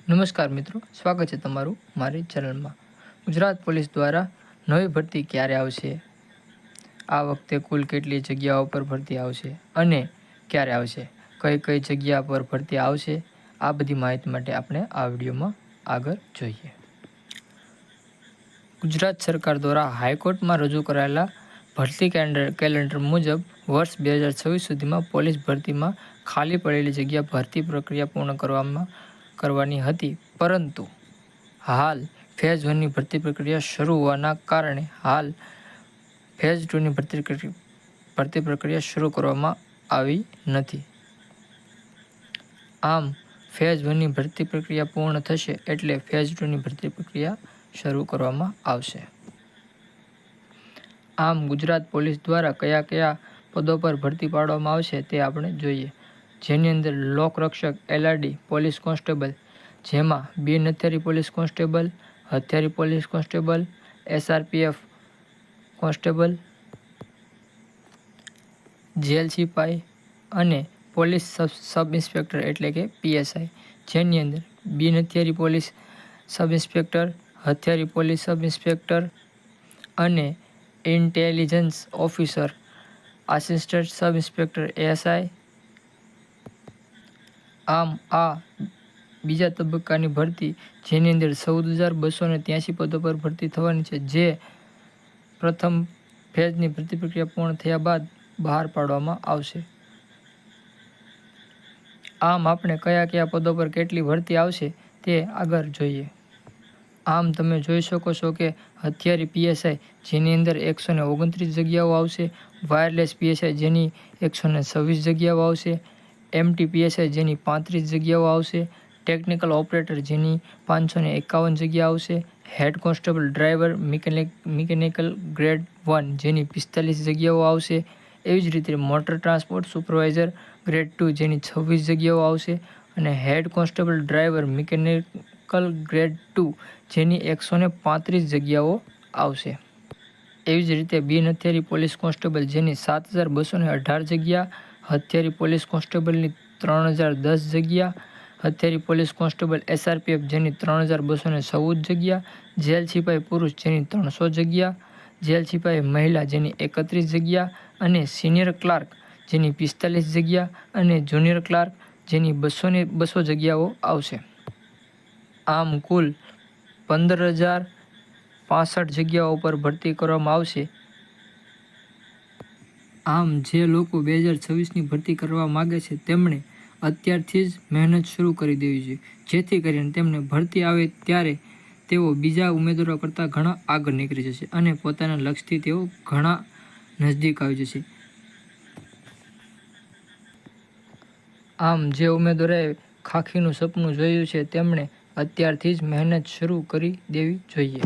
નમસ્કાર મિત્રો, સ્વાગત છે તમારું મારી ચેનલમાં। ગુજરાત પોલીસ દ્વારા નવી ભરતી ક્યારે આવશે, આ વખતે કુલ કેટલી જગ્યાઓ પર ભરતી આવશે અને ક્યારે આવશે, કઈ કઈ જગ્યા પર ભરતી આવશે, આ બધી માહિતી માટે આપણે આ વિડીયોમાં આગળ જોઈએ। ગુજરાત સરકાર દ્વારા હાઈકોર્ટમાં રજૂ કરાયેલા ભરતી કેલેન્ડર મુજબ વર્ષ 2026 સુધીમાં પોલીસ ભરતીમાં ખાલી પડેલી જગ્યા ભરતી પ્રક્રિયા પૂર્ણ કરવાની હતી, પરંતુ હાલ ફેઝ 1ની ભરતી પ્રક્રિયા શરૂ હોવાના કારણે હાલ ફેઝ 2ની ભરતી પ્રક્રિયા શરૂ કરવામાં આવી નથી। આમ ફેઝ 1ની ભરતી પ્રક્રિયા પૂર્ણ થશે એટલે ફેઝ 2ની ભરતી પ્રક્રિયા શરૂ કરવામાં આવશે। આમ ગુજરાત પોલીસ દ્વારા કયા કયા પદો પર ભરતી પાડવામાં આવશે તે આપણે જોઈએ, જેની અંદર લોકરક્ષક LRD પોલીસ કોન્સ્ટેબલ, જેમાં બિન હથિયારી પોલીસ કોન્સ્ટેબલ, હથિયારી police constable, SRPF constable, jail સિપાઈ અને પોલીસ સબ ઇન્સ્પેક્ટર એટલે કે PSI, જેની અંદર બિન હથિયારી પોલીસ સબ ઇન્સ્પેક્ટર, હથિયારી પોલીસ સબ ઇન્સ્પેક્ટર અને intelligence officer assistant sub inspector ASI। આમ આ બીજા તબક્કાની ભરતી, જેની અંદર 14,283 પદો પર ભરતી થવાની છે, જે પ્રથમ ફેઝની ભરતી પ્રક્રિયા પૂર્ણ થયા બાદ બહાર પાડવામાં આવશે। આમ આપણે કયા કયા પદો પર કેટલી ભરતી આવશે તે આગળ જોઈએ। આમ તમે જોઈ શકો છો કે હથિયારી PSI, જેની અંદર 129 જગ્યાઓ આવશે, વાયરલેસ PSI જેની 126 જગ્યાઓ આવશે, MT PSI જેની 35 જગ્યાઓ આવશે, ટેકનિકલ ઓપરેટર જેની 551 જગ્યા આવશે, head constable driver mechanical grade 1 જેની 45 જગ્યાઓ આવશે, એવી જ રીતે મોટર ટ્રાન્સપોર્ટ સુપરવાઇઝર ગ્રેડ 2 જેની 26 જગ્યાઓ આવશે અને head constable driver mechanical grade 2 જેની 135 જગ્યાઓ આવશે। એવી જ રીતે બિન હથિયારી પોલીસ કોન્સ્ટેબલ જેની 7,218 જગ્યા, હથિયારી પોલીસ કોન્સ્ટેબલની 3,010 જગ્યા, હથિયારી પોલીસ કોન્સ્ટેબલ SRPF જેની 3,214 જગ્યા, જેલ સિપાઈ પુરુષ જેની 300 જગ્યા, જેલ સિપાઈ મહિલા જેની 31 જગ્યા અને સિનિયર ક્લાર્ક જેની 45 જગ્યા અને જુનિયર ક્લાર્ક જેની 200 જગ્યાઓ આવશે। આમ કુલ 15,065 જગ્યાઓ પર ભરતી કરવામાં આવશે। આમ જે લોકો 2026ની ભરતી કરવા માગે છે તેમણે અત્યારથી જ મહેનત શરૂ કરી દેવી જોઈએ, જેથી કરીને તેમને ભરતી આવે ત્યારે તેઓ બીજા ઉમેદવારો કરતાં ઘણા આગળ નીકળી જશે અને પોતાના લક્ષ્યથી તેઓ ઘણા નજદીક આવી જશે। આમ જે ઉમેદવારોએ ખાખીનું સપનું જોયું છે તેમણે અત્યારથી જ મહેનત શરૂ કરી દેવી જોઈએ।